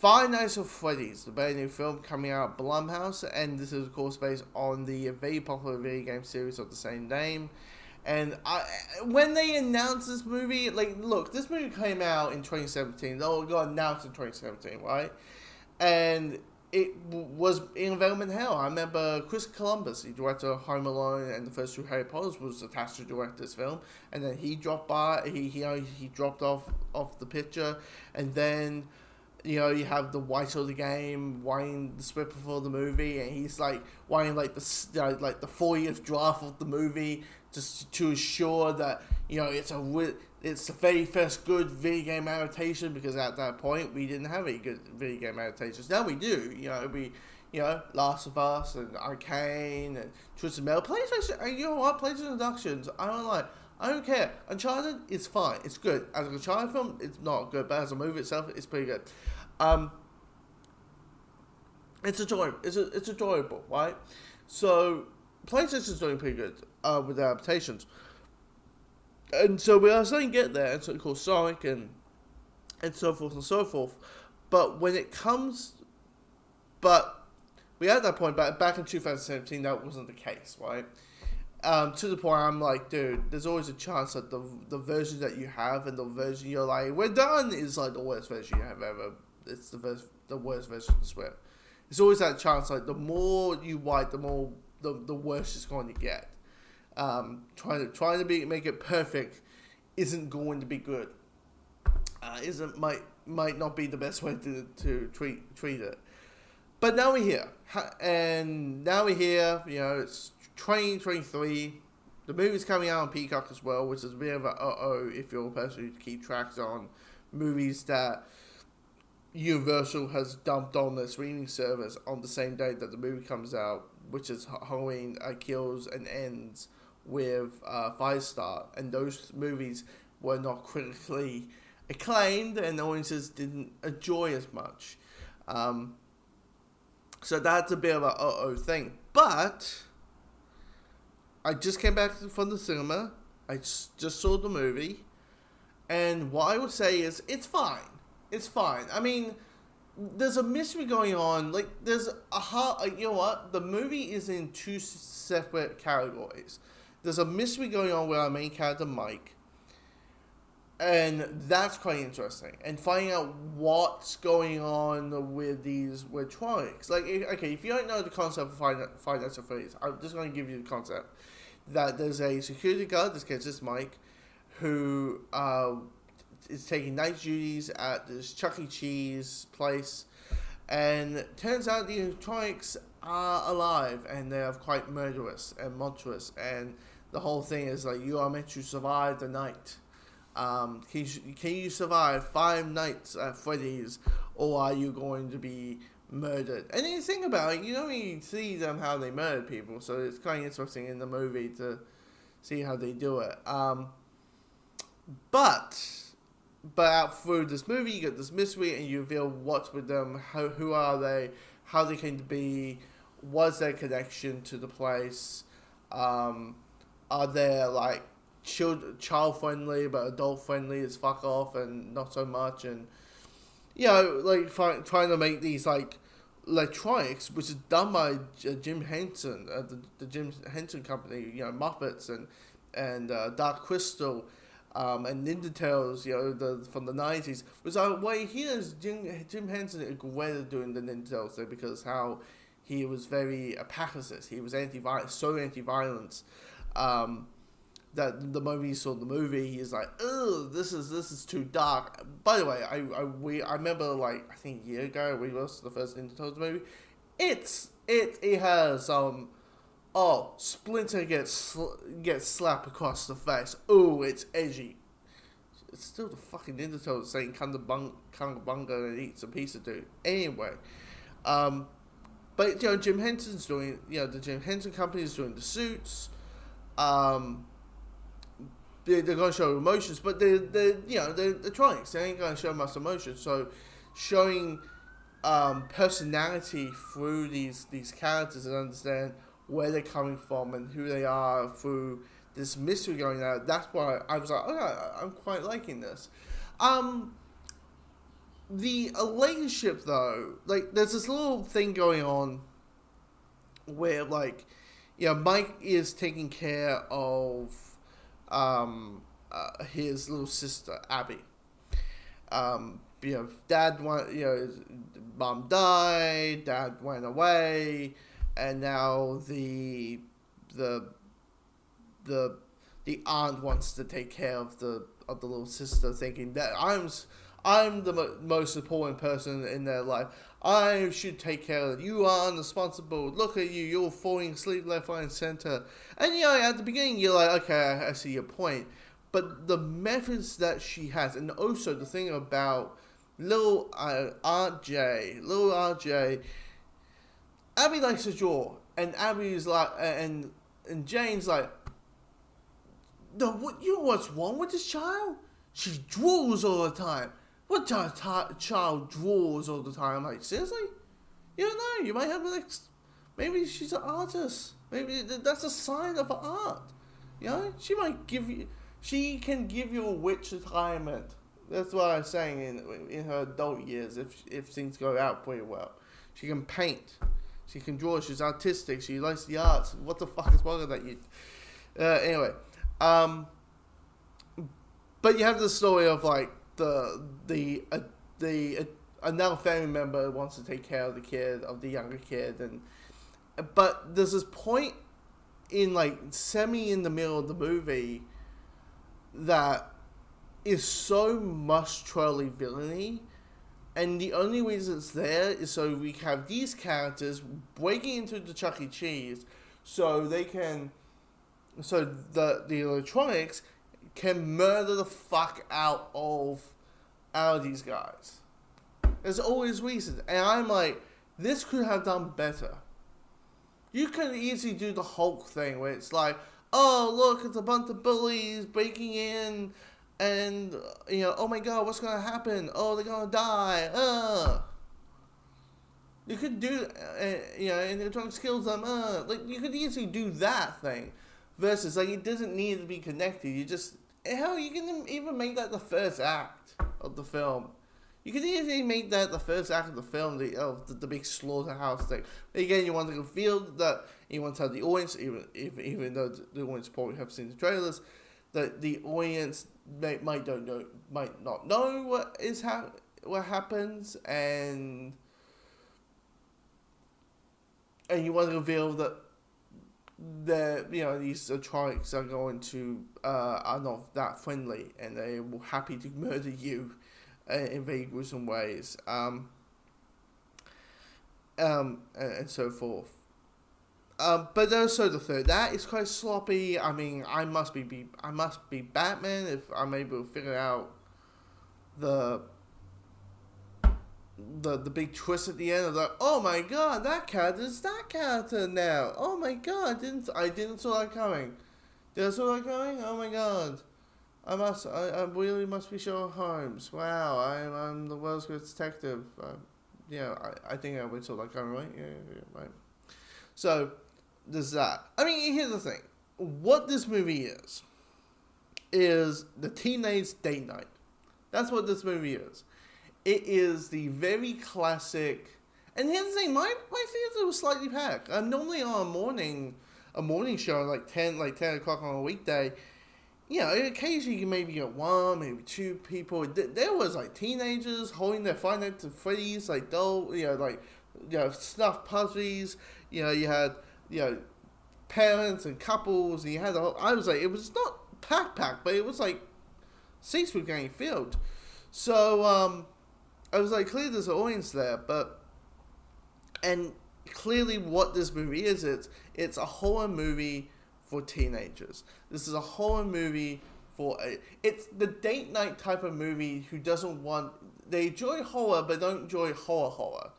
Five Nights at Freddy's, the brand new film coming out of Blumhouse, and this is of course based on the very popular video game series of the same name. And when they announced this movie, like, look, this movie came out in 2017. Oh, it got announced in 2017, right? And it was in development hell. I remember Chris Columbus, the director of Home Alone and the first two Harry Potters, was attached to direct this film, and then he dropped by. He dropped off the picture, and then you have the writer of the game writing the script before the movie, and he's like writing like the 40th draft of the movie just to assure that it's the very first good video game adaptation, because at that point we didn't have any good video game adaptations. Now we do. Last of Us and Arcane and Twisted Metal. PlayStation, you know what? PlayStation Productions, I don't care. Uncharted is fine. It's good. As an Uncharted film, it's not good, but as a movie itself, it's pretty good. It's enjoyable. It's enjoyable, right? So PlayStation's doing pretty good with the adaptations. And so we are starting to get there, and so of course Sonic and so forth and so forth. But when it comes, we at that point, back in 2017, that wasn't the case, right? To the point I'm like, dude, there's always a chance that the version that you have and the version you're like, we're done, is like the worst version you have ever. It's the worst version of the script. There's always that chance, like the more you write, the more the worse it's going to get. Trying to make it perfect isn't going to be good. Might not be the best way to treat it. But now we're here, and now we're here. It's 2023. The movie's coming out on Peacock as well, which is a bit of a if you're a person who keep tracks on movies that Universal has dumped on their streaming service on the same day that the movie comes out, which is Halloween Kills and Ends with Firestar, and those movies were not critically acclaimed, and audiences didn't enjoy as much. So that's a bit of a thing. But I just came back from the cinema. I just saw the movie, and what I would say is it's fine. It's fine. I mean, there's a mystery going on. Like, there's you know what? The movie is in two separate categories. There's a mystery going on with our main character, Mike. And that's quite interesting. And finding out what's going on with these electronics. Like, if you don't know the concept of Five Nights at Freddy's, I'm just going to give you the concept. That there's a security guard, this kid's just Mike, who is taking night duties at this Chuck E. Cheese place. And it turns out the electronics are alive, and they are quite murderous and monstrous. And the whole thing is like, you are meant to survive the night. Can you survive 5 nights at Freddy's, or are you going to be murdered? And then you think about it, you don't really see them how they murder people, so it's kind of interesting in the movie to see how they do it. But out through this movie, you get this mystery, and you reveal what's with them, who are they, how they came to be, what's their connection to the place, are they like child friendly but adult friendly as fuck off and not so much, and like trying to make these like electronics, which is done by Jim Henson, the Jim Henson company, Muppets and Dark Crystal, and Ninja Tales, from the 90s. Was what he hears Jim Henson is great at doing the Ninja Tales thing, because how he was very a pacifist. He was anti-violence. That the moment he saw the movie, he's like, "Oh, this is too dark." By the way, I remember, like, I think a year ago we watched the first Ninja Turtles movie. It has Splinter gets slapped across the face. Oh, it's edgy. It's still the fucking Ninja Turtles saying "Kangabunga" and eat some pizza, dude. Anyway, but Jim Henson's doing, the Jim Henson company is doing the suits. They're going to show emotions, but they're electronics. They ain't going to show much emotion. So, showing personality through these characters and understand where they're coming from and who they are through this mystery going on. That's why I was like, I'm quite liking this. the relationship though, like there's this little thing going on where like, Mike is taking care of his little sister Abby. Dad went, mom died, dad went away, and now the aunt wants to take care of the little sister, thinking that I'm the most important person in their life. I should take care of it. You are responsible. Look at you. You're falling asleep left, right, and center. And, at the beginning, you're like, okay, I see your point. But the methods that she has, and also the thing about little RJ, Abby likes to draw. And Abby's like, and Jane's like, no, you know what's wrong with this child? She draws all the time. What child draws all the time? I'm like, seriously? You don't know. You might have maybe she's an artist. Maybe that's a sign of art. She can give you a witch retirement. That's what I'm saying in her adult years. If things go out pretty well, she can paint. She can draw. She's artistic. She likes the arts. What the fuck is wrong with that? Anyway, but you have the story of like another family member wants to take care of the younger kid, but there's this point in like in the middle of the movie that is so muscularly villainy, and the only reason it's there is so we have these characters breaking into the Chuck E. Cheese so the electronics can murder the fuck out of these guys. There's always reasons. And I'm like, this could have done better. You could easily do the Hulk thing where it's like, oh, look, it's a bunch of bullies breaking in and, oh my god, what's going to happen? Oh, they're going to die. You could do, and they're trying to kill them. You could easily do that thing. Versus, it doesn't need to be connected. You just, hell, you can even make that the first act of the film. You can easily make that the first act of the film, the big slaughterhouse thing. But again, you want to feel that, you want to tell the audience, even though the audience probably have seen the trailers, that the audience might not know what happens, and you want to reveal that these electronics are not that friendly, and they will happy to murder you in very gruesome ways, and so forth. But also the third, that is quite sloppy. I mean, I must be Batman if I'm able to figure out the big twist at the end of like, oh my god, that character is that character now. Oh my god, I didn't saw that coming. Did I saw that coming? Oh my god. I really must be Sherlock Holmes. Wow, I'm the world's greatest detective. I think I would saw that coming, right? Yeah, right. So, there's that. I mean, here's the thing. What this movie is the teenage date night. That's what this movie is. It is the very classic, and here's the thing, my theater was slightly packed. I'm normally on a morning show, like 10 o'clock on a weekday. Occasionally you maybe get one, maybe two people. There was like teenagers holding their Five Nights at Freddy's, like stuffed puppies. You had, parents and couples, and you had I was like, it was not packed, but it was like seats were getting filled. So, I was like, clearly there's an audience there, and clearly what this movie is, it's a horror movie for teenagers. This is a horror movie it's the date night type of movie who they enjoy horror, but don't enjoy horror.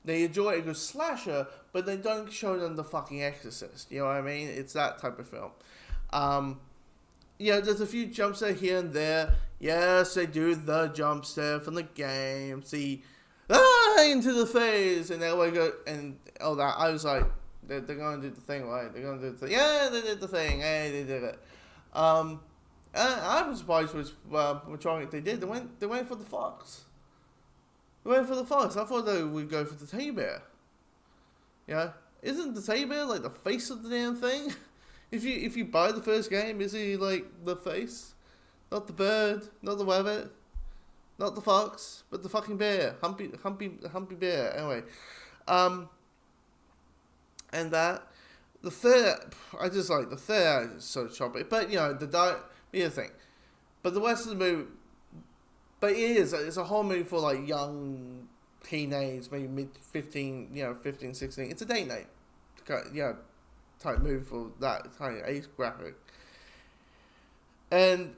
They enjoy a good slasher, but they don't show them the fucking Exorcist. You know what I mean? It's that type of film. There's a few jumps there here and there. Yes, they do the jump scare from the game. See, into the face, and then we go and all that. I was like, they're going to do the thing, right? They're going to do the thing. Yeah, they did the thing. Hey, they did it. I was surprised which they did. They went for the fox. We went for the fox. I thought they would go for the teddy bear. Yeah, isn't the teddy bear like the face of the damn thing? If you buy the first game, is he like the face? Not the bird, not the rabbit, not the fox, but the fucking bear, Humpy bear. Anyway, and that the third, I just like the third is so choppy. But you know here's the thing. But the rest of the movie, but it's a whole movie for like young teenage, maybe mid 15, 15, 16. It's a date night, type movie for that kind of age graphic. And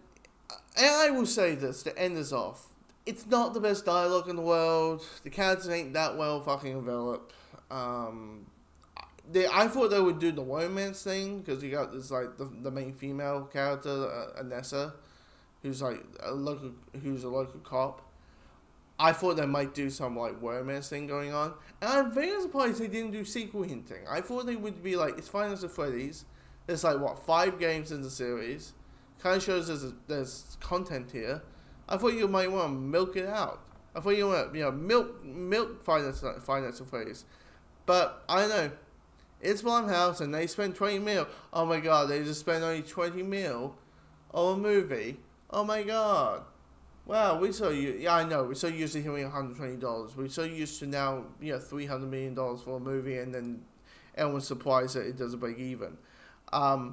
I will say this to end this off. It's not the best dialogue in the world. The characters ain't that well fucking developed. I thought they would do the romance thing because you got this like the main female character, Anessa, who's like a local cop. I thought they might do some like romance thing going on, and I'm very surprised they didn't do sequel hinting. I thought they would be like, it's Five Nights at Freddy's. There's like 5 games in the series. Kind of shows there's content here. I thought you might want to milk it out. I thought you want to milk Five Nights at Freddy's, but I don't know. It's Blumhouse and they spent 20 mil. Oh my god, they just spent only 20 mil on a movie. Oh my god. Wow, we're so yeah, I know. We're so used to hearing $120. We're so used to now, $300 million for a movie, and then everyone's surprised that it doesn't break even. I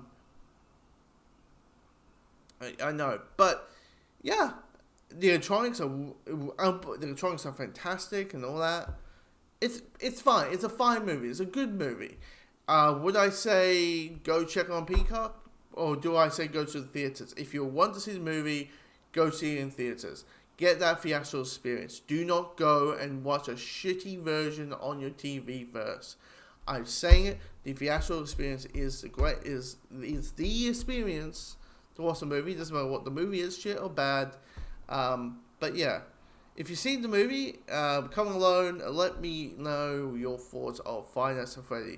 know, but yeah, the electronics are fantastic and all that. It's fine. It's a fine movie. It's a good movie. Would I say go check on Peacock, or do I say go to the theaters? If you want to see the movie, go see it in theaters. Get that theatrical experience. Do not go and watch a shitty version on your TV first. I'm saying it. The theatrical experience is the experience to watch a movie. Doesn't matter what the movie is, shit or bad. But yeah, if you've seen the movie, come alone. Let me know your thoughts of Five Nights at Freddy.